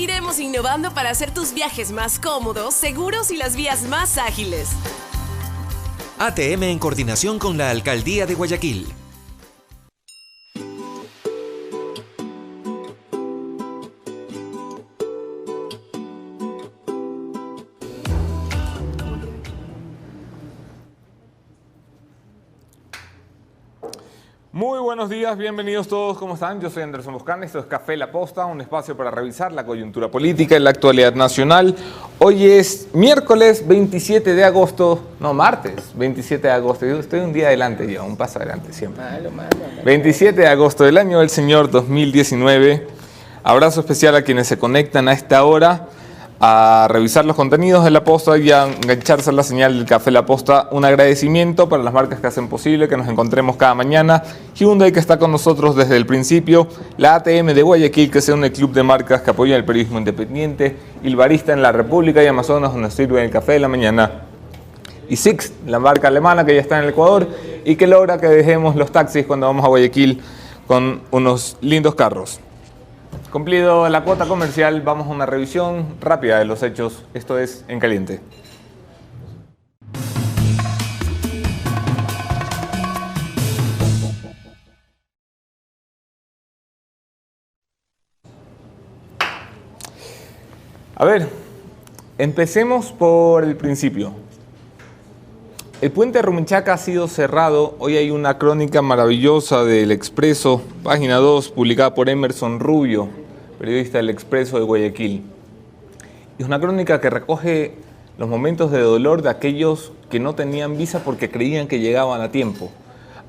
Seguiremos innovando para hacer tus viajes más cómodos, seguros y las vías más ágiles. ATM en coordinación con la Alcaldía de Guayaquil. Muy buenos días, bienvenidos todos, ¿cómo están? Yo soy Anderson Boscán, esto es Café La Posta, un espacio para revisar la coyuntura política y la actualidad nacional. Hoy es miércoles 27 de agosto, no, martes 27 de agosto, yo estoy un día adelante ya, un paso adelante siempre. 27 de agosto del año del Señor 2019. Abrazo especial a quienes se conectan a esta hora a revisar los contenidos de La Posta y a engancharse a la señal del Café La Posta. Un agradecimiento para las marcas que hacen posible que nos encontremos cada mañana. Hyundai, que está con nosotros desde el principio. La ATM de Guayaquil, que se une el club de marcas que apoya el periodismo independiente. Ilbarista en la República y Amazonas, donde sirve el café de la mañana. Y Sixt, la marca alemana que ya está en el Ecuador y que logra que dejemos los taxis cuando vamos a Guayaquil con unos lindos carros. Cumplido la cuota comercial, vamos a una revisión rápida de los hechos. Esto es En Caliente. A ver, empecemos por el principio. El puente Rumichaca ha sido cerrado. Hoy hay una crónica maravillosa del Expreso, página 2, publicada por Emerson Rubio, periodista del Expreso de Guayaquil. Es una crónica que recoge los momentos de dolor de aquellos que no tenían visa porque creían que llegaban a tiempo.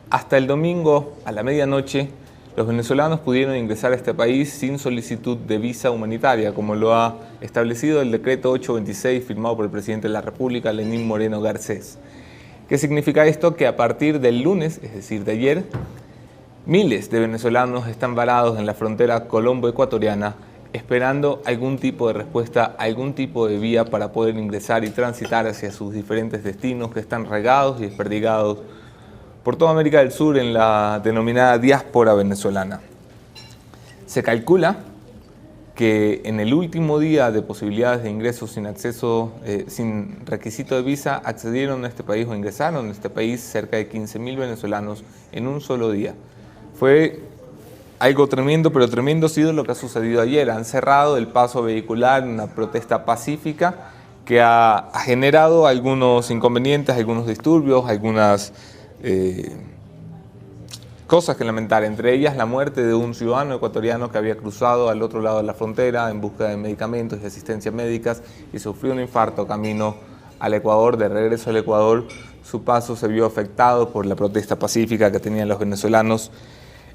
Hasta el domingo, a la medianoche, los venezolanos pudieron ingresar a este país sin solicitud de visa humanitaria, como lo ha establecido el decreto 826 firmado por el presidente de la República, Lenín Moreno Garcés. ¿Qué significa esto? Que a partir del lunes, es decir, de ayer, miles de venezolanos están varados en la frontera colombo-ecuatoriana esperando algún tipo de respuesta, algún tipo de vía para poder ingresar y transitar hacia sus diferentes destinos que están regados y desperdigados por toda América del Sur en la denominada diáspora venezolana. Se calcula que en el último día de posibilidades de ingreso sin acceso, sin requisito de visa, accedieron a este país o ingresaron a este país cerca de 15.000 venezolanos en un solo día. Fue algo tremendo, pero tremendo ha sido lo que ha sucedido ayer. Han cerrado el paso vehicular en una protesta pacífica que ha generado algunos inconvenientes, algunos disturbios, algunas cosas que lamentar, entre ellas la muerte de un ciudadano ecuatoriano que había cruzado al otro lado de la frontera en busca de medicamentos y asistencia médicas y sufrió un infarto camino al Ecuador. De regreso al Ecuador, su paso se vio afectado por la protesta pacífica que tenían los venezolanos.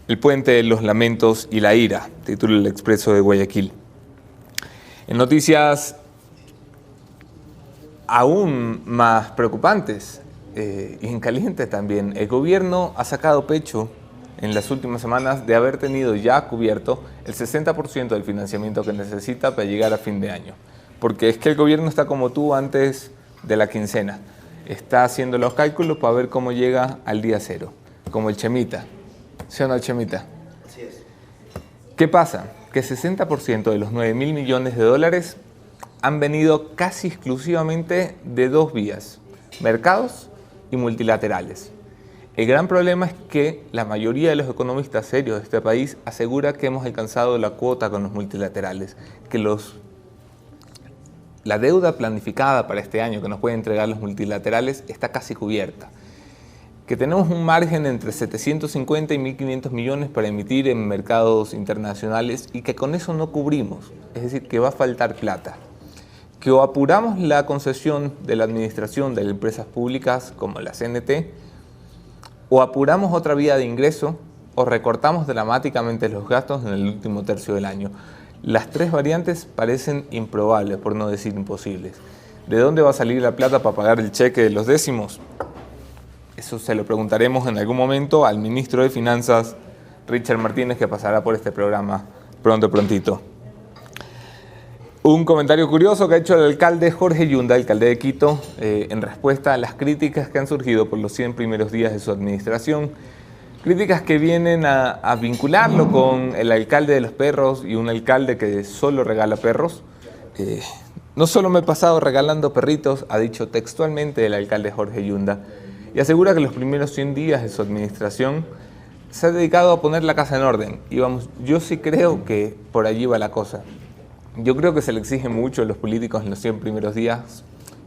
El puente de los lamentos y la ira, titula el Expreso de Guayaquil. En noticias aún más preocupantes y en caliente también, el gobierno ha sacado pecho en las últimas semanas de haber tenido ya cubierto el 60% del financiamiento que necesita para llegar a fin de año. Porque es que el gobierno está como tú antes de la quincena. Está haciendo los cálculos para ver cómo llega al día cero, como el Chemita. ¿Sí o no, Chemita? Así es. ¿Qué pasa? Que 60% de los 9.000 millones de dólares han venido casi exclusivamente de dos vías, mercados y multilaterales. El gran problema es que la mayoría de los economistas serios de este país asegura que hemos alcanzado la cuota con los multilaterales, que la deuda planificada para este año que nos pueden entregar los multilaterales está casi cubierta, que tenemos un margen entre 750 y 1.500 millones para emitir en mercados internacionales y que con eso no cubrimos, es decir, que va a faltar plata. Que o apuramos la concesión de la administración de las empresas públicas como la CNT, o apuramos otra vía de ingreso, o recortamos dramáticamente los gastos en el último tercio del año. Las tres variantes parecen improbables, por no decir imposibles. ¿De dónde va a salir la plata para pagar el cheque de los décimos? Eso se lo preguntaremos en algún momento al ministro de Finanzas, Richard Martínez, que pasará por este programa prontito. Un comentario curioso que ha hecho el alcalde Jorge Yunda, alcalde de Quito, en respuesta a las críticas que han surgido por los 100 primeros días de su administración. Críticas que vienen a vincularlo con el alcalde de Los Perros y un alcalde que solo regala perros. No solo me he pasado regalando perritos, ha dicho textualmente el alcalde Jorge Yunda, y asegura que los primeros 100 días de su administración se ha dedicado a poner la casa en orden. Y vamos, yo sí creo que por allí va la cosa. Yo creo que se le exige mucho a los políticos en los 100 primeros días,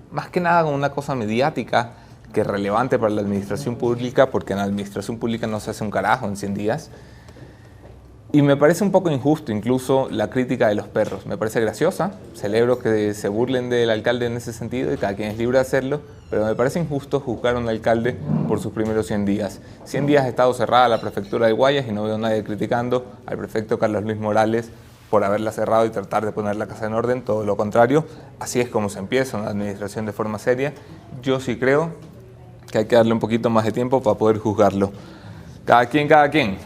más que nada como una cosa mediática, que es relevante para la administración pública, porque en la administración pública no se hace un carajo en 100 días. Y me parece un poco injusto incluso la crítica de los perros. Me parece graciosa, celebro que se burlen del alcalde en ese sentido y cada quien es libre de hacerlo, pero me parece injusto juzgar a un alcalde por sus primeros 100 días. 100 días ha estado cerrada la prefectura de Guayas y no veo a nadie criticando al prefecto Carlos Luis Morales por haberla cerrado y tratar de poner la casa en orden, todo lo contrario. Así es como se empieza una administración de forma seria. Yo sí creo que hay que darle un poquito más de tiempo para poder juzgarlo. Cada quien, cada quien.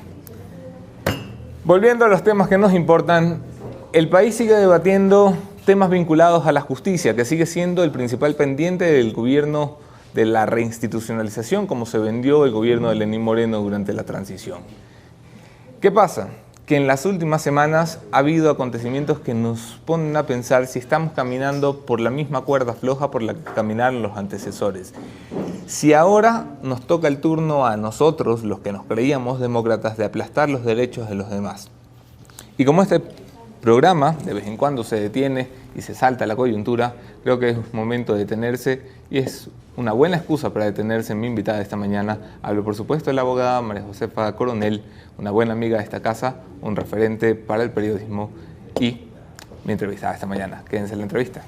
Volviendo a los temas que nos importan, el país sigue debatiendo temas vinculados a la justicia, que sigue siendo el principal pendiente del gobierno de la reinstitucionalización, como se vendió el gobierno de Lenín Moreno durante la transición. ¿Qué pasa? Que en las últimas semanas ha habido acontecimientos que nos ponen a pensar si estamos caminando por la misma cuerda floja por la que caminaron los antecesores. Si ahora nos toca el turno a nosotros, los que nos creíamos demócratas, de aplastar los derechos de los demás. Y como este programa de vez en cuando se detiene y se salta la coyuntura, creo que es momento de detenerse y es una buena excusa para detenerse en mi invitada de esta mañana. Hablo, por supuesto, de la abogada María Josefa Coronel, una buena amiga de esta casa, un referente para el periodismo y mi entrevistada esta mañana. Quédense en la entrevista.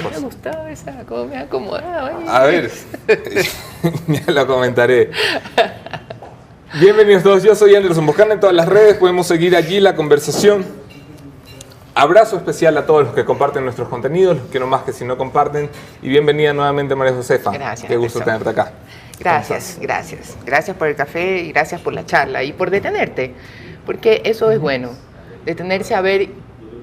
Me ha gustado esa, cómo me ha acomodado. A ver, ya lo comentaré. Bienvenidos todos, yo soy Anderson Boscana en todas las redes, podemos seguir allí la conversación. Abrazo especial a todos los que comparten nuestros contenidos, los que no más que si no comparten, y bienvenida nuevamente María Josefa. Gracias. Qué gusto tenerte acá. Gracias, gracias. Gracias por el café y gracias por la charla y por detenerte, porque eso es bueno, detenerse a ver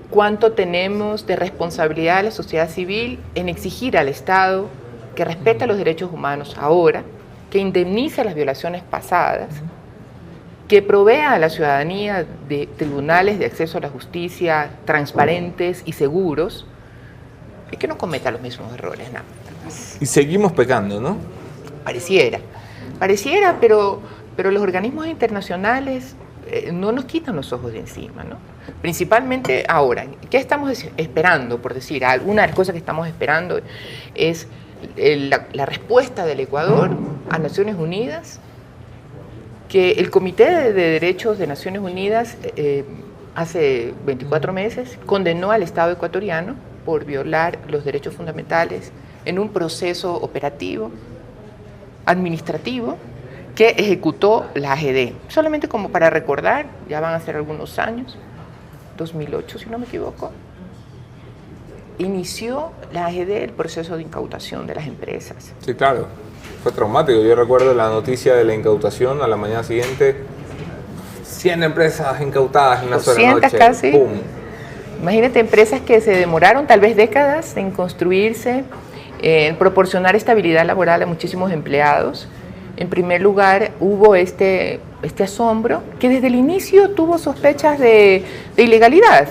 cuánto tenemos de responsabilidad de la sociedad civil en exigir al Estado que respete los derechos humanos ahora, que indemnice las violaciones pasadas, que provea a la ciudadanía de tribunales de acceso a la justicia transparentes y seguros, y que no cometa los mismos errores, nada más. Y seguimos pecando, ¿no? Pareciera, pero los organismos internacionales no nos quitan los ojos de encima, ¿no? Principalmente ahora. ¿Qué estamos esperando? Por decir, alguna de las cosas que estamos esperando es la respuesta del Ecuador a Naciones Unidas, que el Comité de Derechos de Naciones Unidas hace 24 meses condenó al Estado ecuatoriano por violar los derechos fundamentales en un proceso operativo, administrativo, que ejecutó la AGD. Solamente como para recordar, ya van a ser algunos años, 2008 si no me equivoco, inició la AGD el proceso de incautación de las empresas. Sí, claro, fue traumático. Yo recuerdo la noticia de la incautación a la mañana siguiente, 100 empresas incautadas en una sola noche. Casi. ¡Pum! Imagínate, empresas que se demoraron tal vez décadas en construirse, en proporcionar estabilidad laboral a muchísimos empleados. En primer lugar, hubo este asombro que desde el inicio tuvo sospechas de ilegalidad.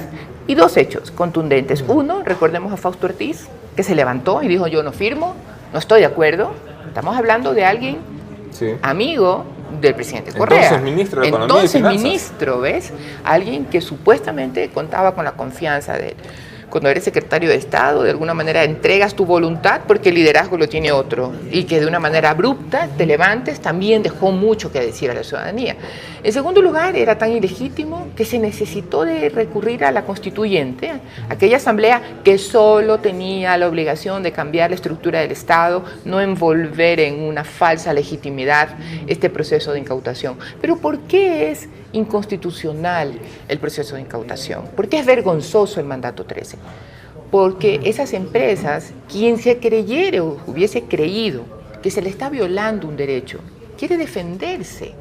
Y dos hechos contundentes. Uno, recordemos a Fausto Ortiz, que se levantó y dijo: yo no firmo, no estoy de acuerdo. Estamos hablando de alguien amigo del presidente Correa. Entonces ministro de Economía y Finanzas. Entonces ministro, ¿ves? Alguien que supuestamente contaba con la confianza de él. Cuando eres secretario de Estado, de alguna manera entregas tu voluntad porque el liderazgo lo tiene otro, y que de una manera abrupta te levantes también dejó mucho que decir a la ciudadanía. En segundo lugar, era tan ilegítimo que se necesitó de recurrir a la constituyente, aquella asamblea que solo tenía la obligación de cambiar la estructura del Estado, no envolver en una falsa legitimidad este proceso de incautación. Pero ¿por qué es inconstitucional el proceso de incautación? ¿Por qué es vergonzoso el mandato 13? porque esas empresas, quien se creyera o hubiese creído que se le está violando un derecho, quiere defenderse.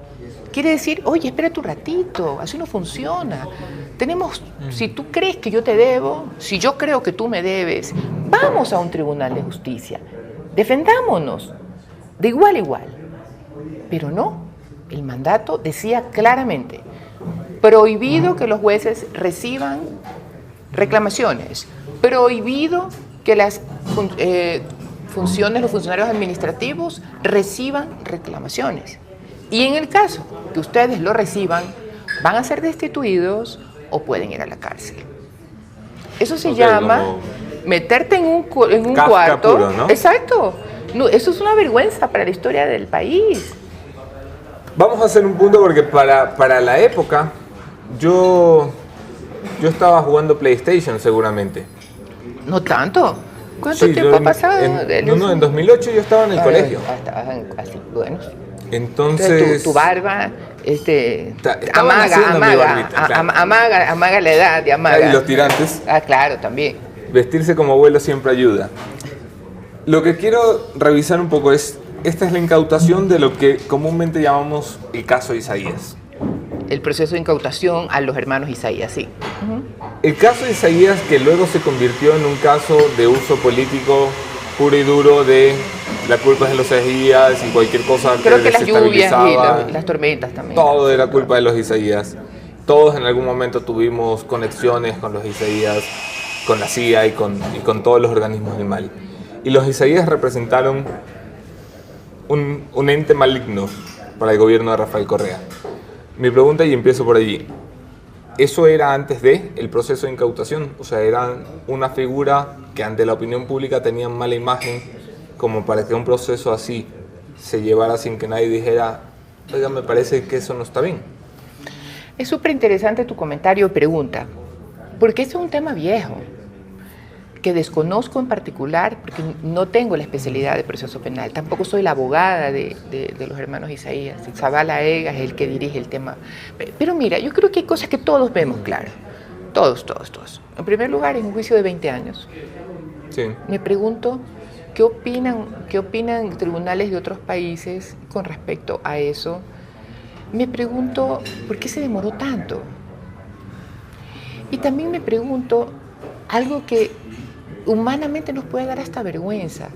Quiere decir, oye, espérate un ratito, así no funciona. Si tú crees que yo te debo, si yo creo que tú me debes, vamos a un tribunal de justicia, defendámonos, de igual a igual. Pero no, el mandato decía claramente, prohibido que los jueces reciban reclamaciones, prohibido que las funciones, los funcionarios administrativos reciban reclamaciones. Y en el caso que ustedes lo reciban, van a ser destituidos o pueden ir a la cárcel. Eso se llama meterte en un cuarto. Puro, ¿no? Exacto. No, eso es una vergüenza para la historia del país. Vamos a hacer un punto porque para la época yo estaba jugando PlayStation seguramente. No tanto. ¿Cuánto Sí, tiempo ha pasado? En 2008 yo estaba en el colegio. Así, bueno. Entonces tu barba Estaban haciendo mi barbita, claro. amaga la edad de Amaga. Y los tirantes. Ah, claro, también. Vestirse como abuelo siempre ayuda. Lo que quiero revisar un poco es, esta es la incautación de lo que comúnmente llamamos el caso Isaías. El proceso de incautación a los hermanos Isaías, sí. El caso de Isaías, que luego se convirtió en un caso de uso político puro y duro de la culpa de los Isaías y cualquier cosa Creo que las lluvias desestabilizaba. y las tormentas también. Todo era culpa de los Isaías. Todos en algún momento tuvimos conexiones con los Isaías, con la CIA y con todos los organismos del mal. Y los Isaías representaron un ente maligno para el gobierno de Rafael Correa. Mi pregunta, y empiezo por allí, ¿eso era antes del proceso de incautación? O sea, ¿eran una figura que ante la opinión pública tenían mala imagen como para que un proceso así se llevara sin que nadie dijera, oiga, me parece que eso no está bien? Es súper interesante tu comentario o pregunta, porque este es un tema viejo, que desconozco en particular, porque no tengo la especialidad de proceso penal, tampoco soy la abogada de los hermanos Isaías. Zavala Ega es el que dirige el tema. Pero mira, yo creo que hay cosas que todos vemos claro, todos. En primer lugar, es un juicio de 20 años. Sí. Me pregunto, ¿qué opinan tribunales de otros países con respecto a eso? Me pregunto, ¿por qué se demoró tanto? Y también me pregunto, algo que humanamente nos puede dar hasta vergüenza.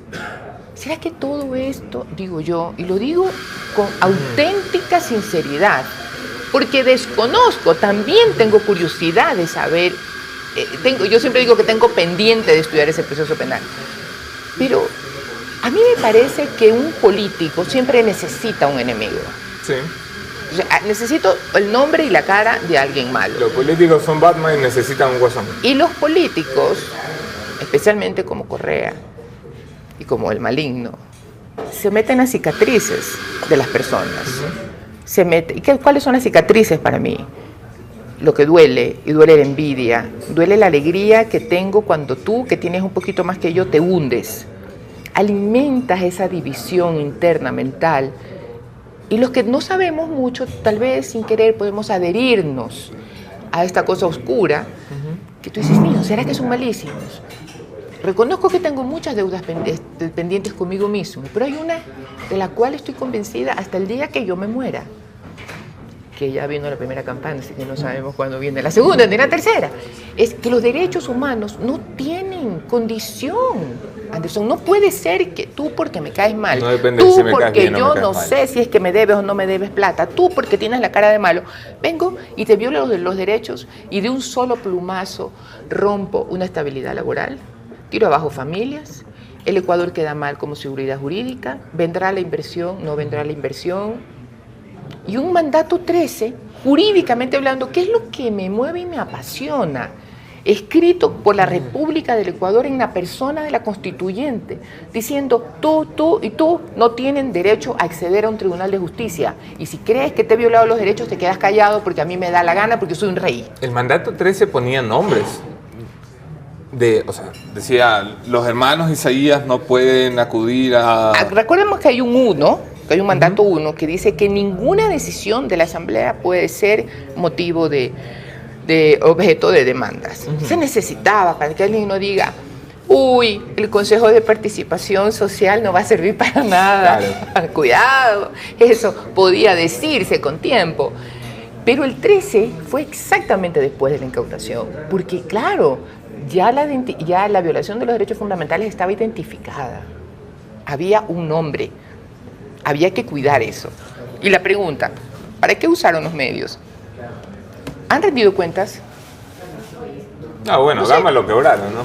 ¿Será que todo esto, digo yo, y lo digo con auténtica sinceridad, porque desconozco, también tengo curiosidad de saber, yo siempre digo que tengo pendiente de estudiar ese proceso penal, pero a mí me parece que un político siempre necesita un enemigo. Sí. O sea, necesito el nombre y la cara de alguien malo. Los políticos son Batman y necesitan un guasón. Y los políticos, especialmente como Correa y como el maligno, se meten a cicatrices de las personas. ¿Cuáles son las cicatrices para mí? Lo que duele, y duele la envidia, duele la alegría que tengo cuando tú, que tienes un poquito más que yo, te hundes. Alimentas esa división interna mental. Y los que no sabemos mucho, tal vez sin querer podemos adherirnos a esta cosa oscura, que tú dices, mío, ¿será que son malísimos? Reconozco que tengo muchas deudas pendientes conmigo mismo, pero hay una de la cual estoy convencida hasta el día que yo me muera. Que ya vino la primera campana, así que no sabemos cuándo viene la segunda ni la tercera. Es que los derechos humanos no tienen condición. Anderson, no puede ser que tú porque me caes mal, no depende tú si me porque caes bien o yo me caes no mal. sé si es que me debes o no me debes plata, tú porque tienes la cara de malo, vengo y te violo los derechos y de un solo plumazo rompo una estabilidad laboral, tiro abajo familias, el Ecuador queda mal como seguridad jurídica, vendrá la inversión, no vendrá la inversión, y un mandato 13, jurídicamente hablando, ¿qué es lo que me mueve y me apasiona? Escrito por la República del Ecuador en la persona de la constituyente, diciendo tú y tú no tienen derecho a acceder a un tribunal de justicia. Y si crees que te he violado los derechos, te quedas callado porque a mí me da la gana, porque soy un rey. El mandato 13 ponía nombres. O sea, decía, los hermanos Isaías no pueden acudir a... Recordemos que hay un mandato 1 que dice que ninguna decisión de la Asamblea puede ser motivo de objeto de demandas. Se necesitaba para que alguien no diga, Uy, el Consejo de Participación Social no va a servir para nada. Claro. Cuidado, eso podía decirse con tiempo. Pero el 13 fue exactamente después de la incautación, porque claro, ya la violación de los derechos fundamentales estaba identificada. Había un nombre, había que cuidar eso. Y la pregunta, ¿para qué usaron los medios? ¿Han rendido cuentas? Ah, bueno, No sé. Gama lo quebraron, ¿no?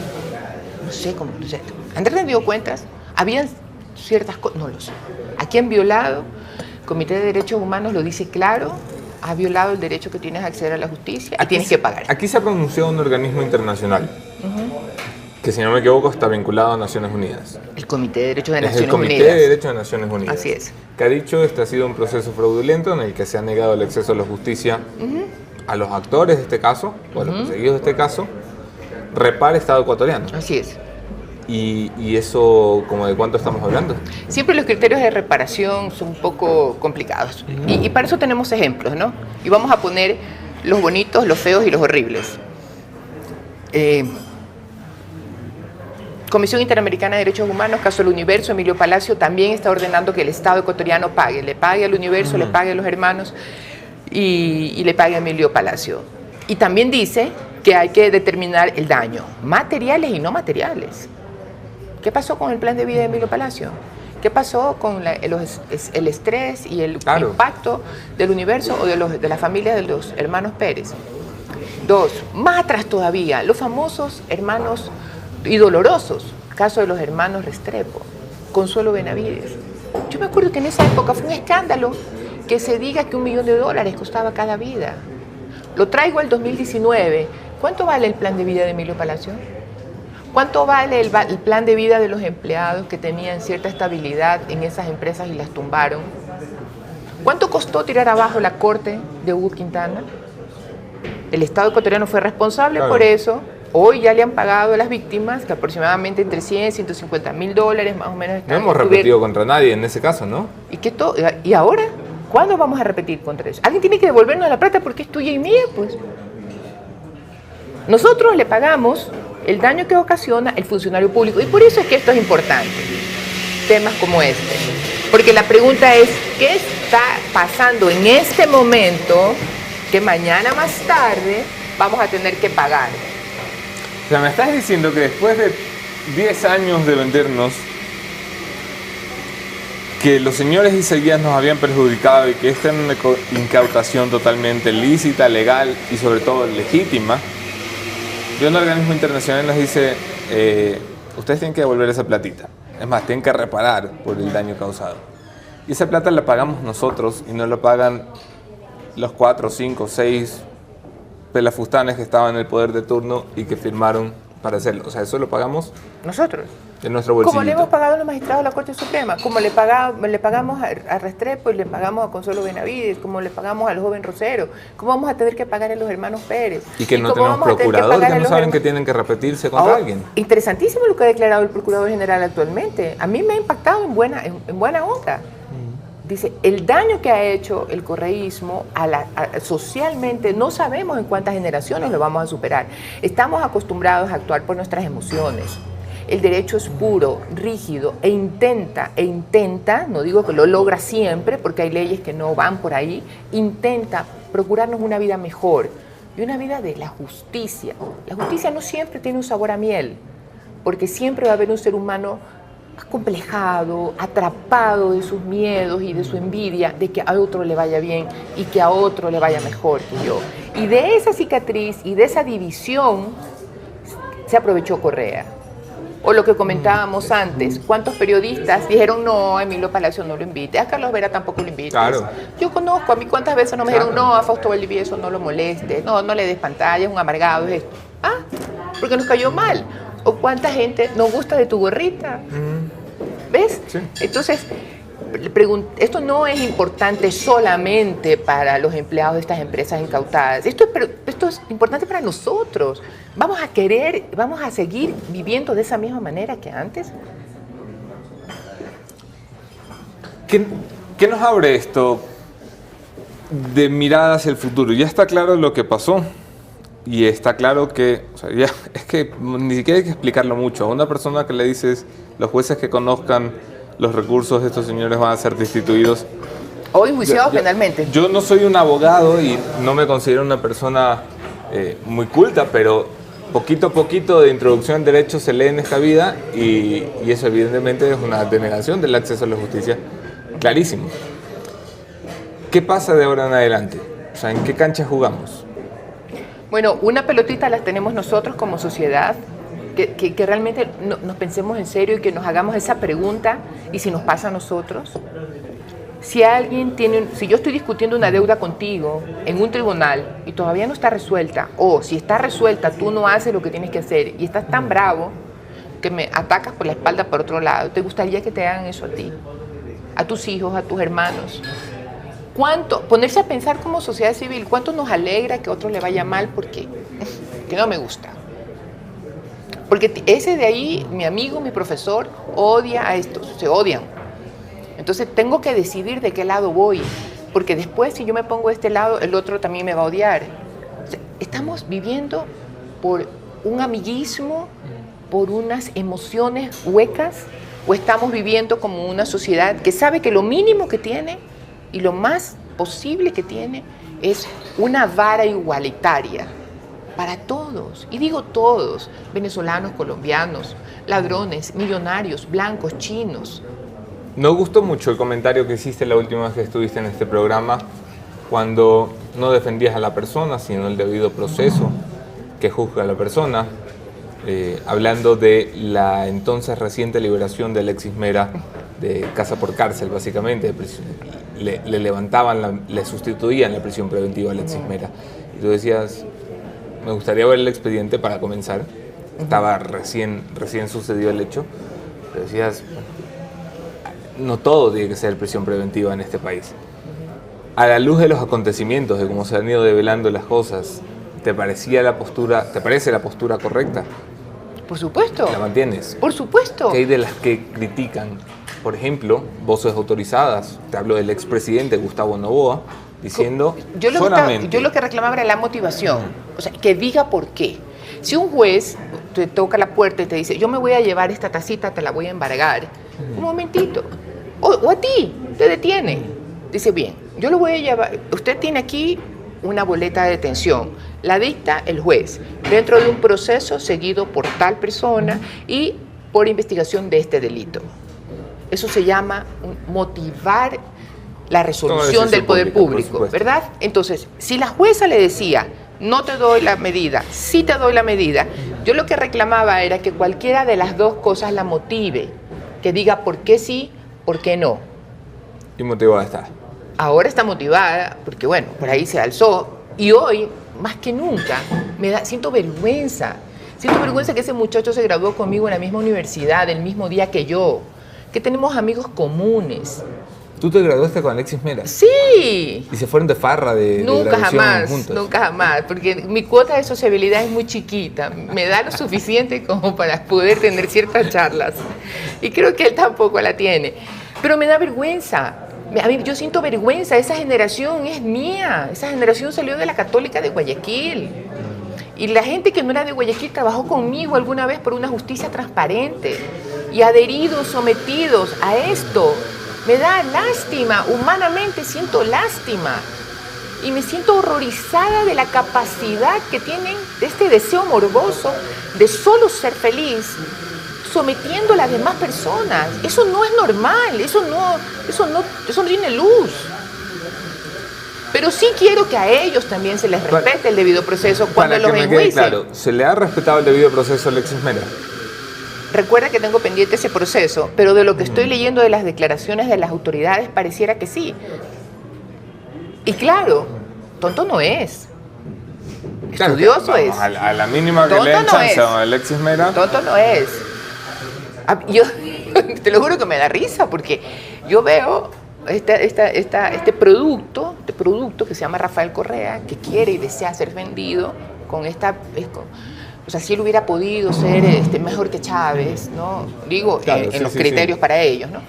No sé cómo, no sé. ¿Han rendido cuentas? ¿Habían ciertas cosas? No lo sé. Aquí han violado, el Comité de Derechos Humanos lo dice claro, ha violado el derecho que tienes a acceder a la justicia y tienes que pagar. Aquí se ha pronunciado un organismo internacional, que si no me equivoco está vinculado a Naciones Unidas. El Comité de Derechos de Es el Naciones Comité Unidas. de Derechos de Naciones Unidas. Así es. Que ha dicho este ha sido un proceso fraudulento en el que se ha negado el acceso a la justicia a los actores de este caso, o a los perseguidos de este caso, repara Estado ecuatoriano. Así es. Y eso, ¿como de cuánto estamos hablando? Siempre los criterios de reparación son un poco complicados. Y para eso tenemos ejemplos, ¿no? Y vamos a poner los bonitos, los feos y los horribles. Comisión Interamericana de Derechos Humanos, caso del Universo, Emilio Palacio también está ordenando que el Estado ecuatoriano pague. Le pague al Universo, le pague a los hermanos y le pague a Emilio Palacio. Y también dice que hay que determinar el daño, materiales y no materiales. ¿Qué pasó con el plan de vida de Emilio Palacio? ¿Qué pasó con el estrés y el impacto del Universo o de la familia de los hermanos Pérez? 2, más atrás todavía, los famosos hermanos y dolorosos, caso de los hermanos Restrepo, Consuelo Benavides. Yo me acuerdo que en esa época fue un escándalo que se diga que $1 millón costaba cada vida. Lo traigo al 2019. ¿Cuánto vale el plan de vida de Emilio Palacio? ¿Cuánto vale el plan de vida de los empleados que tenían cierta estabilidad en esas empresas y las tumbaron? ¿Cuánto costó tirar abajo la corte de Hugo Quintana? El Estado ecuatoriano fue responsable por eso. Hoy ya le han pagado a las víctimas, que aproximadamente entre 100 y 150 mil dólares más o menos. No hemos repetido contra nadie en ese caso, ¿no? ¿Y ahora? ¿Cuándo vamos a repetir contra eso? Alguien tiene que devolvernos la plata porque es tuya y mía, pues. Nosotros le pagamos el daño que ocasiona el funcionario público y por eso es que esto es importante, temas como este. Porque la pregunta es, ¿qué está pasando en este momento que mañana más tarde vamos a tener que pagar? O sea, me estás diciendo que después de 10 años de vendernos que los señores Isaías nos habían perjudicado y que esta era una incautación totalmente lícita, legal y sobre todo legítima, y un organismo internacional nos dice, ustedes tienen que devolver esa platita. Es más, tienen que reparar por el daño causado. Y esa plata la pagamos nosotros y no la pagan los 4, 5, 6 pelafustanes que estaban en el poder de turno y que firmaron para hacerlo. O sea, eso lo pagamos nosotros. De nuestro bolsillo. Como le hemos pagado a los magistrados de la Corte Suprema, como le pagamos a Restrepo y le pagamos a Consuelo Benavides, como le pagamos al joven Rosero, ¿cómo vamos a tener que pagar a los hermanos Pérez? Y que no tenemos procurador, que no saben que tienen que repetirse contra alguien. Interesantísimo lo que ha declarado el Procurador General actualmente. A mí me ha impactado en buena onda. Dice, el daño que ha hecho el correísmo socialmente, no sabemos en cuántas generaciones lo vamos a superar. Estamos acostumbrados a actuar por nuestras emociones. El derecho es puro, rígido e intenta, no digo que lo logra siempre, porque hay leyes que no van por ahí, intenta procurarnos una vida mejor y una vida de la justicia. La justicia no siempre tiene un sabor a miel, porque siempre va a haber un ser humano acomplejado, atrapado de sus miedos y de su envidia de que a otro le vaya bien y que a otro le vaya mejor que yo. Y de esa cicatriz y de esa división se aprovechó Correa. O lo que comentábamos antes, ¿cuántos periodistas dijeron no, a Emilio Palacio no lo invite, a Carlos Vera tampoco lo invites? Claro. Yo conozco, a mí cuántas veces no me dijeron no, a Fausto Valdivieso no lo molestes, no le des pantalla, es un amargado, es esto. Ah, porque nos cayó mal. O cuánta gente no gusta de tu gorrita. ¿Ves? Sí. Entonces, esto no es importante solamente para los empleados de estas empresas incautadas. Esto es importante para nosotros. ¿Vamos a seguir viviendo de esa misma manera que antes? ¿Qué nos abre esto de mirada hacia el futuro? Ya está claro lo que pasó. Y está claro que, o sea, ya, es que ni siquiera hay que explicarlo mucho. A una persona que le dices, los jueces que conozcan los recursos de estos señores van a ser destituidos. O enjuiciados penalmente. Yo no soy un abogado y no me considero una persona muy culta, pero poquito a poquito de introducción en derecho se lee en esta vida y eso evidentemente es una denegación del acceso a la justicia. Clarísimo. ¿Qué pasa de ahora en adelante? O sea, ¿en qué cancha jugamos? Bueno, una pelotita la tenemos nosotros como sociedad, que realmente nos pensemos en serio y que nos hagamos esa pregunta, y si nos pasa a nosotros. Si alguien si yo estoy discutiendo una deuda contigo en un tribunal y todavía no está resuelta, o si está resuelta, tú no haces lo que tienes que hacer y estás tan bravo que me atacas por la espalda por otro lado, ¿te gustaría que te hagan eso a ti? A tus hijos, a tus hermanos. Ponerse a pensar como sociedad civil, ¿cuánto nos alegra que a otro le vaya mal porque que no me gusta? Porque ese de ahí, mi amigo, mi profesor, odia a estos, se odian. Entonces tengo que decidir de qué lado voy, porque después si yo me pongo de este lado, el otro también me va a odiar. O sea, estamos viviendo por un amiguismo, por unas emociones huecas, o estamos viviendo como una sociedad que sabe que lo mínimo que tiene y lo más posible que tiene es una vara igualitaria para todos, y digo todos, venezolanos, colombianos, ladrones, millonarios, blancos, chinos. Nos gustó mucho el comentario que hiciste la última vez que estuviste en este programa, cuando no defendías a la persona, sino el debido proceso que juzga a la persona, hablando de la entonces reciente liberación de Alexis Mera de casa por cárcel, básicamente, le levantaban, le sustituían la prisión preventiva a Alexis Mera. Y tú decías, me gustaría ver el expediente para comenzar. Estaba recién sucedió el hecho. Pero decías, no todo tiene que ser prisión preventiva en este país. A la luz de los acontecimientos, de cómo se han ido develando las cosas, ¿te parece la postura correcta? Por supuesto. ¿La mantienes? Por supuesto. ¿Qué hay de las que critican? Por ejemplo, voces autorizadas. Te hablo del expresidente Gustavo Noboa, diciendo yo lo que reclamaba era la motivación, o sea, que diga por qué. Si un juez te toca la puerta y te dice, yo me voy a llevar esta tacita, te la voy a embargar, un momentito, o a ti, te detiene, dice, bien, yo lo voy a llevar, usted tiene aquí una boleta de detención, la dicta el juez, dentro de un proceso seguido por tal persona y por investigación de este delito. Eso se llama motivar la resolución del poder público, ¿verdad? Entonces, si la jueza le decía, no te doy la medida, sí te doy la medida, yo lo que reclamaba era que cualquiera de las dos cosas la motive, que diga por qué sí, por qué no. Y motivada está. Ahora está motivada, porque bueno, por ahí se alzó, y hoy, más que nunca, siento vergüenza. Siento vergüenza que ese muchacho se graduó conmigo en la misma universidad, el mismo día que yo, que tenemos amigos comunes. ¿Tú te graduaste con Alexis Mera? Sí. ¿Y se fueron de farra de graduación juntos? Nunca jamás, porque mi cuota de sociabilidad es muy chiquita, me da lo suficiente como para poder tener ciertas charlas, y creo que él tampoco la tiene, pero me da vergüenza. A mí, yo siento vergüenza, esa generación es mía, esa generación salió de la Católica de Guayaquil, y la gente que no era de Guayaquil trabajó conmigo alguna vez por una justicia transparente, y adheridos, sometidos a esto. Me da lástima, humanamente siento lástima, y me siento horrorizada de la capacidad que tienen de este deseo morboso de solo ser feliz, sometiendo a las demás personas. Eso no es normal, eso no tiene luz. Pero sí quiero que a ellos también se les respete el debido proceso cuando los enjuicien. Claro, ¿se le ha respetado el debido proceso a Alexis Mera? Recuerda que tengo pendiente ese proceso, pero de lo que estoy leyendo de las declaraciones de las autoridades pareciera que sí. Y claro, tonto no es. Estudioso es. A la mínima que le den chance a Alexis Mera. Tonto no es. Yo te lo juro que me da risa, porque yo veo este producto que se llama Rafael Correa, que quiere y desea ser vendido con esta... O sea, si él hubiera podido ser mejor que Chávez, ¿no? Digo, claro, en los criterios para ellos, ¿no?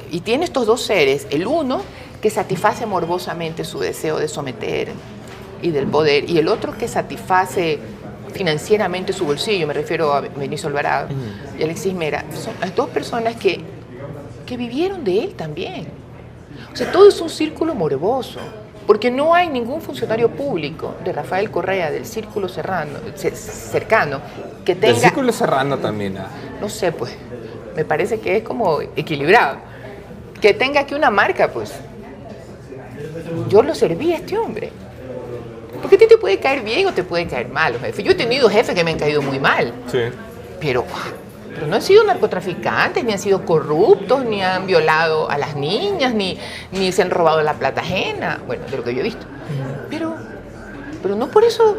Y tiene estos dos seres, el uno que satisface morbosamente su deseo de someter y del poder, y el otro que satisface financieramente su bolsillo, me refiero a Benicio Alvarado y Alexis Mera, son las dos personas que vivieron de él también. O sea, todo es un círculo morboso, porque no hay ningún funcionario público de Rafael Correa, del círculo cercano, que tenga... Del círculo serrano también. No sé, pues, me parece que es como equilibrado. Que tenga aquí una marca, pues. Yo lo serví a este hombre. Porque a ti te puede caer bien o te puede caer mal, jefe. Yo he tenido jefes que me han caído muy mal. Sí. Pero no han sido narcotraficantes, ni han sido corruptos, ni han violado a las niñas, ni se han robado la plata ajena. Bueno, de lo que yo he visto. Pero no por eso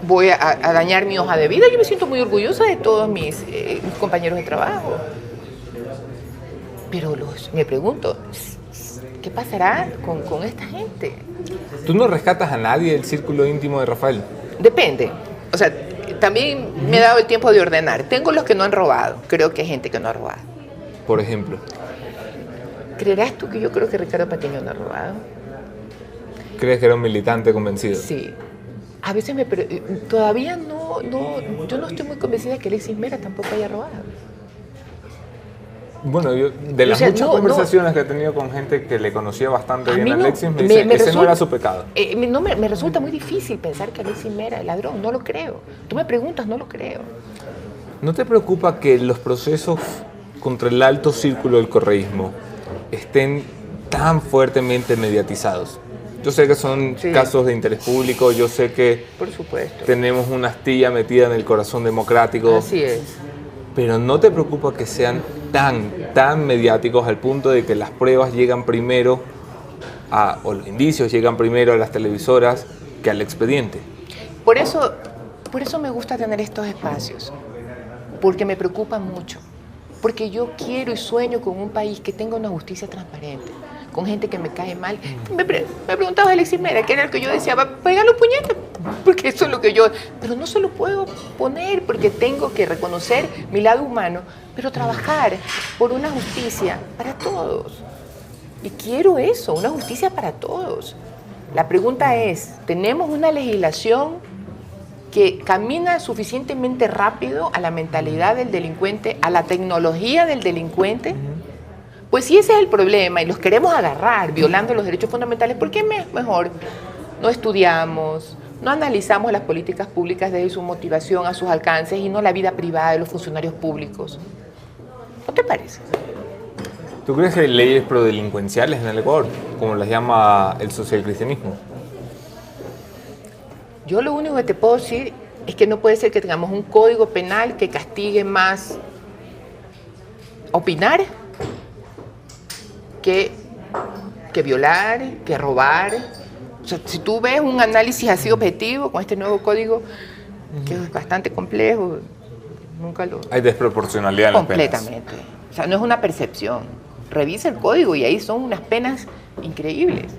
voy a dañar mi hoja de vida. Yo me siento muy orgullosa de todos mis compañeros de trabajo. Pero me pregunto, ¿qué pasará con esta gente? ¿Tú no rescatas a nadie del círculo íntimo de Rafael? Depende. O sea, también me he dado el tiempo de ordenar. Tengo los que no han robado. Creo que hay gente que no ha robado. Por ejemplo. ¿Creerás tú que yo creo que Ricardo Patiño no ha robado? ¿Crees que era un militante convencido? Sí. A veces todavía yo no estoy muy convencida de que Alexis Mera tampoco haya robado. Bueno, yo de las muchas conversaciones que he tenido con gente que le conocía bastante bien a Alexis, me dice que ese no era su pecado. Me resulta muy difícil pensar que Alexis Mera es ladrón, no lo creo. Tú me preguntas, no lo creo. ¿No te preocupa que los procesos contra el alto círculo del correísmo estén tan fuertemente mediatizados? Yo sé que son casos de interés público, yo sé que por supuesto tenemos una astilla metida en el corazón democrático. Así es. Pero ¿no te preocupa que sean tan mediáticos al punto de que las pruebas llegan primero o los indicios llegan primero a las televisoras que al expediente? Por eso me gusta tener estos espacios, porque me preocupa mucho, porque yo quiero y sueño con un país que tenga una justicia transparente, con gente que me cae mal. Me preguntaba Alexis Mera, que era el que yo decía, pega los puñetes, porque eso es lo que yo... Pero no se lo puedo poner, porque tengo que reconocer mi lado humano, pero trabajar por una justicia para todos. Y quiero eso, una justicia para todos. La pregunta es, ¿tenemos una legislación que camina suficientemente rápido a la mentalidad del delincuente, a la tecnología del delincuente? Pues si ese es el problema y los queremos agarrar violando los derechos fundamentales, ¿por qué mejor no estudiamos, no analizamos las políticas públicas desde su motivación a sus alcances y no la vida privada de los funcionarios públicos? ¿No te parece? ¿Tú crees que hay leyes prodelincuenciales en el Ecuador, como las llama el socialcristianismo? Yo lo único que te puedo decir es que no puede ser que tengamos un código penal que castigue más opinar que violar, que robar. O sea, si tú ves un análisis así objetivo con este nuevo código, que es bastante complejo, nunca lo... Hay desproporcionalidad en las penas. Completamente. O sea, no es una percepción. Revisa el código y ahí son unas penas increíbles.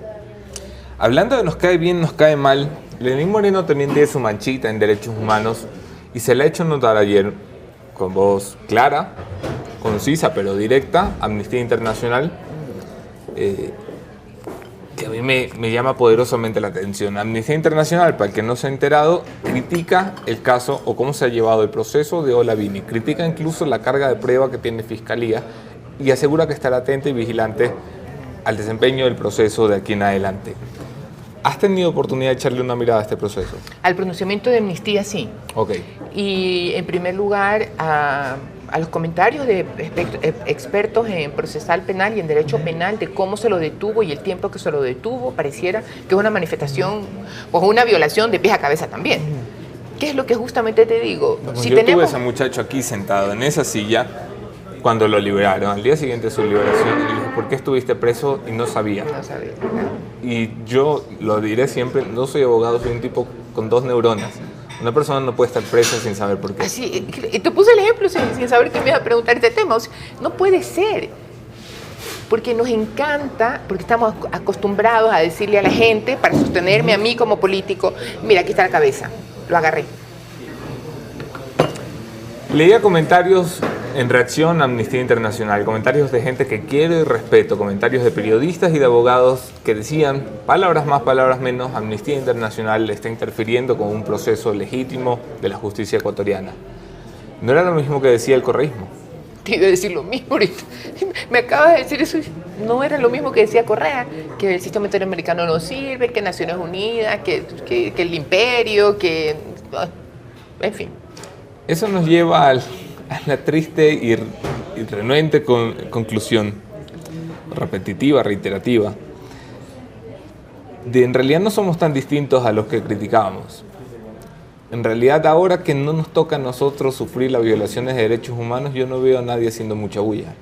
Hablando de nos cae bien, nos cae mal, Lenín Moreno también tiene su manchita en derechos humanos y se le ha hecho notar ayer con voz clara, concisa pero directa, Amnistía Internacional, que a mí me llama poderosamente la atención. Amnistía Internacional, para el que no se ha enterado, critica el caso o cómo se ha llevado el proceso de Olavini, critica incluso la carga de prueba que tiene Fiscalía y asegura que estará atento y vigilante al desempeño del proceso de aquí en adelante. ¿Has tenido oportunidad de echarle una mirada a este proceso? Al pronunciamiento de amnistía, sí. Ok. Y en primer lugar, a los comentarios de expertos en procesal penal y en derecho penal de cómo se lo detuvo y el tiempo que se lo detuvo, pareciera que es una manifestación o una violación de pies a cabeza también. ¿Qué es lo que justamente te digo? Si yo tuve a ese muchacho aquí sentado en esa silla cuando lo liberaron, al día siguiente de su liberación, y le dije, ¿por qué estuviste preso? Y no sabía. No sabía. Y yo lo diré siempre, no soy abogado, soy un tipo con 2 neuronas. Una persona no puede estar presa sin saber por qué. Así, te puse el ejemplo sin saber que me iba a preguntar este tema. O sea, no puede ser. Porque nos encanta, porque estamos acostumbrados a decirle a la gente, para sostenerme a mí como político, mira, aquí está la cabeza, lo agarré. Leía comentarios En reacción a Amnistía Internacional, comentarios de gente que quiero y respeto, comentarios de periodistas y de abogados que decían, palabras más, palabras menos, Amnistía Internacional está interfiriendo con un proceso legítimo de la justicia ecuatoriana. No era lo mismo que decía el correísmo. Te iba a decir lo mismo ahorita. Me acabas de decir eso. No era lo mismo que decía Correa, que el sistema interamericano no sirve, que Naciones Unidas, que el imperio, que... En fin. Eso nos lleva a la triste y renuente conclusión, repetitiva, reiterativa, de en realidad no somos tan distintos a los que criticábamos. En realidad, ahora que no nos toca a nosotros sufrir las violaciones de derechos humanos, yo no veo a nadie haciendo mucha bulla.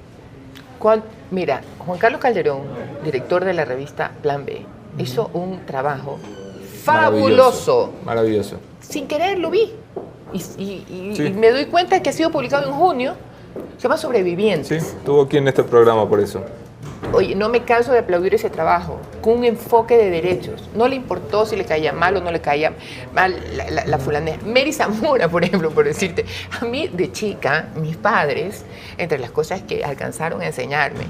Mira, Juan Carlos Calderón, director de la revista Plan B, hizo un trabajo fabuloso. Maravilloso. Sin querer lo vi. Sí. Y me doy cuenta que ha sido publicado en junio. Se llama Sobrevivientes. Sí, estuvo aquí en este programa por eso. Oye, no me canso de aplaudir ese trabajo, con un enfoque de derechos. No le importó si le caía mal o no le caía mal la fulanera. Mary Zamora, por ejemplo, por decirte. A mí, de chica, mis padres, entre las cosas que alcanzaron a enseñarme,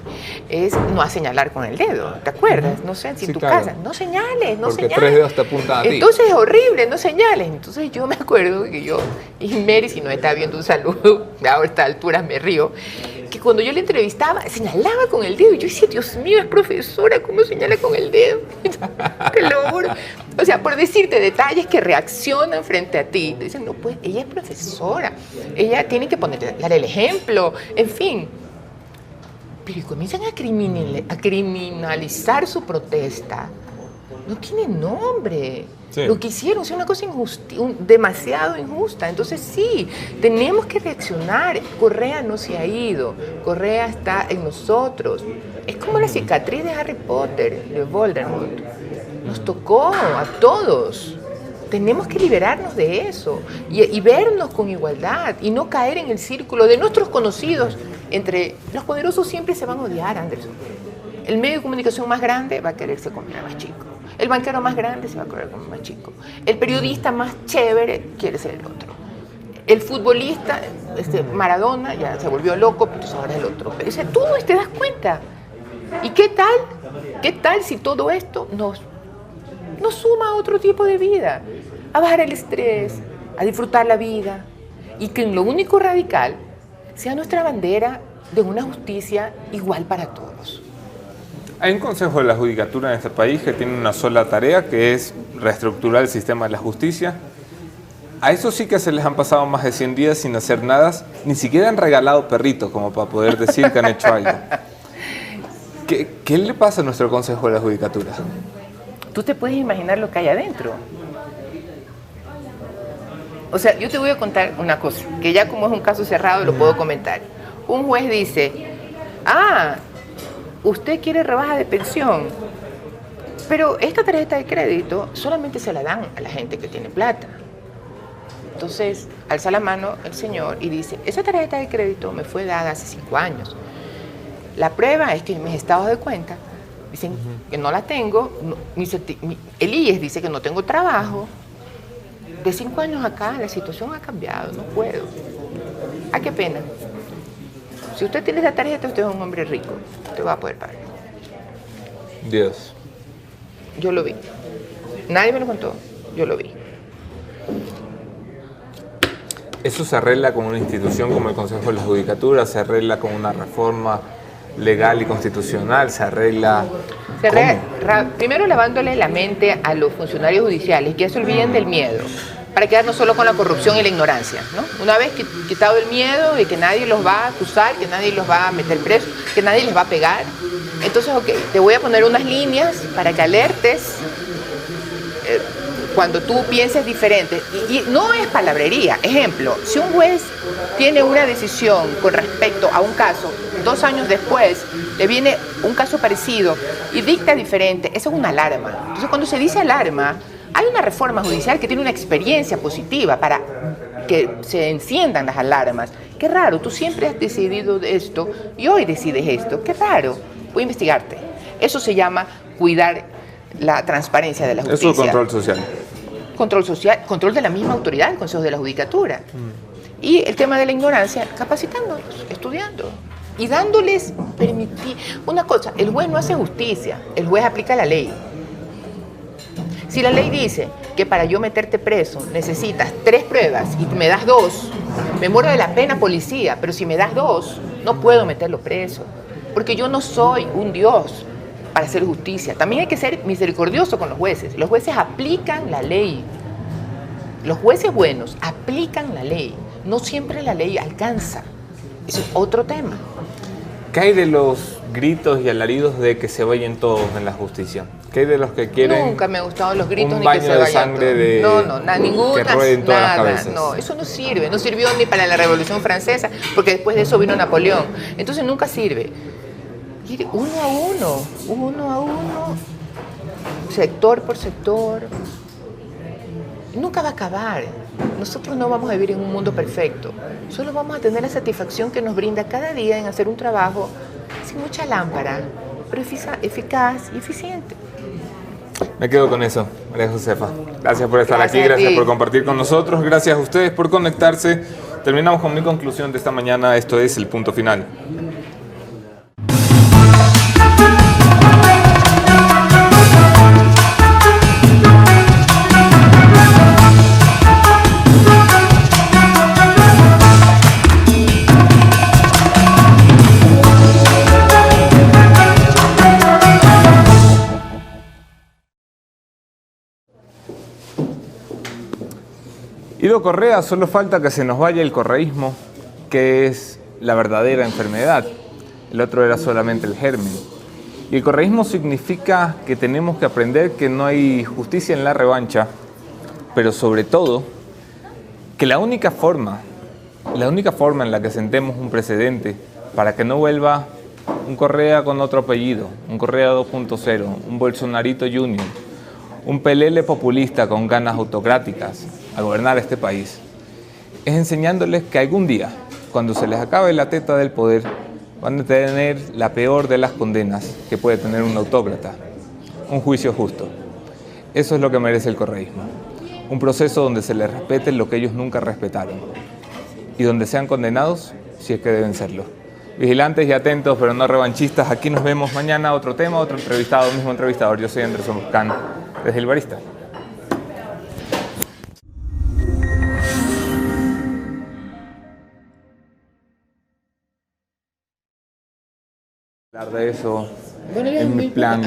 es no a señalar con el dedo. ¿Te acuerdas? No sé, si en tu casa. No señales, no porque señales. 3 dedos te apuntan a ti. Entonces es horrible, no señales. Entonces yo me acuerdo que yo, y Mary, si no está viendo un saludo, a esta altura me río, que cuando yo le entrevistaba, señalaba con el dedo. Y yo decía, Dios mío, es profesora, ¿cómo señala con el dedo? Te lo juro. O sea, por decirte detalles que reaccionan frente a ti. Te dicen, no, pues, ella es profesora. Ella tiene que darle el ejemplo. En fin. Pero comienzan a criminalizar su protesta. No tiene nombre. Sí. Lo que hicieron es una cosa demasiado injusta. Entonces sí, tenemos que reaccionar. Correa no se ha ido. Correa está en nosotros. Es como la cicatriz de Harry Potter, de Voldemort. Nos tocó a todos. Tenemos que liberarnos de eso y vernos con igualdad y no caer en el círculo de nuestros conocidos. Entre los poderosos siempre se van a odiar, Anderson. El medio de comunicación más grande va a quererse comer al más chico. El banquero más grande se va a querer comer al más chico. El periodista más chévere quiere ser el otro. El futbolista, Maradona, ya se volvió loco, pero ahora es el otro. Pero, o sea, tú te das cuenta. ¿Y qué tal? ¿Qué tal si todo esto nos suma a otro tipo de vida? A bajar el estrés, a disfrutar la vida. Y que en lo único radical sea nuestra bandera de una justicia igual para todos. Hay un consejo de la judicatura en este país que tiene una sola tarea, que es reestructurar el sistema de la justicia. A eso sí que se les han pasado más de 100 días sin hacer nada, ni siquiera han regalado perritos como para poder decir que han hecho algo. ¿Qué le pasa a nuestro consejo de la judicatura? Tú te puedes imaginar lo que hay adentro. O sea, yo te voy a contar una cosa, que ya como es un caso cerrado lo puedo comentar. Un juez dice, usted quiere rebaja de pensión, pero esta tarjeta de crédito solamente se la dan a la gente que tiene plata. Entonces, alza la mano el señor y dice, esa tarjeta de crédito me fue dada hace 5 años. La prueba es que mis estados de cuenta dicen que no la tengo, el IES dice que no tengo trabajo. De 5 años acá la situación ha cambiado, no puedo. Qué pena. Si usted tiene esa tarjeta, usted es un hombre rico, usted va a poder pagar. Dios. Yo lo vi. Nadie me lo contó, yo lo vi. ¿Eso se arregla con una institución como el Consejo de la Judicatura? ¿Se arregla con una reforma legal y constitucional? ¿Se arregla primero lavándole la mente a los funcionarios judiciales, que se olviden del miedo, para quedarnos solo con la corrupción y la ignorancia, ¿no? Una vez quitado el miedo de que nadie los va a acusar, que nadie los va a meter preso, que nadie les va a pegar, entonces, te voy a poner unas líneas para que alertes cuando tú pienses diferente. Y no es palabrería. Ejemplo, si un juez tiene una decisión con respecto a un caso, 2 años después le viene un caso parecido y dicta diferente, eso es una alarma. Entonces, cuando se dice alarma, hay una reforma judicial que tiene una experiencia positiva para que se enciendan las alarmas. Qué raro, tú siempre has decidido esto y hoy decides esto. Qué raro, voy a investigarte. Eso se llama cuidar la transparencia de la justicia. Eso es control social. Control social, control de la misma autoridad, el Consejo de la Judicatura. Y el tema de la ignorancia, capacitándolos, estudiando y dándoles permitir. Una cosa, el juez no hace justicia, el juez aplica la ley. Si la ley dice que para yo meterte preso necesitas 3 pruebas y me das 2, me muero de la pena, policía, pero si me das 2, no puedo meterlo preso, porque yo no soy un Dios para hacer justicia. También hay que ser misericordioso con los jueces. Los jueces aplican la ley. Los jueces buenos aplican la ley. No siempre la ley alcanza. Eso es otro tema. ¿Qué hay de los gritos y alaridos de que se vayan todos en la justicia? ¿Qué hay de los que quieren? Nunca me han gustado los gritos un ni baño que se de vayan sangre todos. No, ninguna, que rueden todas las nada. cabezas? No, eso no sirve. No sirvió ni para la Revolución Francesa, porque después de eso vino Napoleón. Entonces nunca sirve. Ir uno a uno, sector por sector. Nunca va a acabar. Nosotros no vamos a vivir en un mundo perfecto. Solo vamos a tener la satisfacción que nos brinda cada día en hacer un trabajo sin mucha lámpara, pero eficaz y eficiente. Me quedo con eso, María Josefa. Gracias por estar Gracias aquí, a gracias ti. por compartir con nosotros, gracias a ustedes por conectarse. Terminamos con mi conclusión de esta mañana, esto es El Punto Final. Ido Correa, solo falta que se nos vaya el correísmo, que es la verdadera enfermedad. El otro era solamente el germen. Y el correísmo significa que tenemos que aprender que no hay justicia en la revancha, pero sobre todo, que la única forma en la que sentemos un precedente para que no vuelva un Correa con otro apellido, un Correa 2.0, un Bolsonarito Junior, un pelele populista con ganas autocráticas a gobernar este país, es enseñándoles que algún día, cuando se les acabe la teta del poder, van a tener la peor de las condenas que puede tener un autócrata, un juicio justo. Eso es lo que merece el correísmo, un proceso donde se les respete lo que ellos nunca respetaron y donde sean condenados si es que deben serlo. Vigilantes y atentos, pero no revanchistas. Aquí nos vemos mañana. Otro tema, otro entrevistado, mismo entrevistador. Yo soy Anderson Buscán, desde El Barista. Hablar de eso Bueno, en mi plan.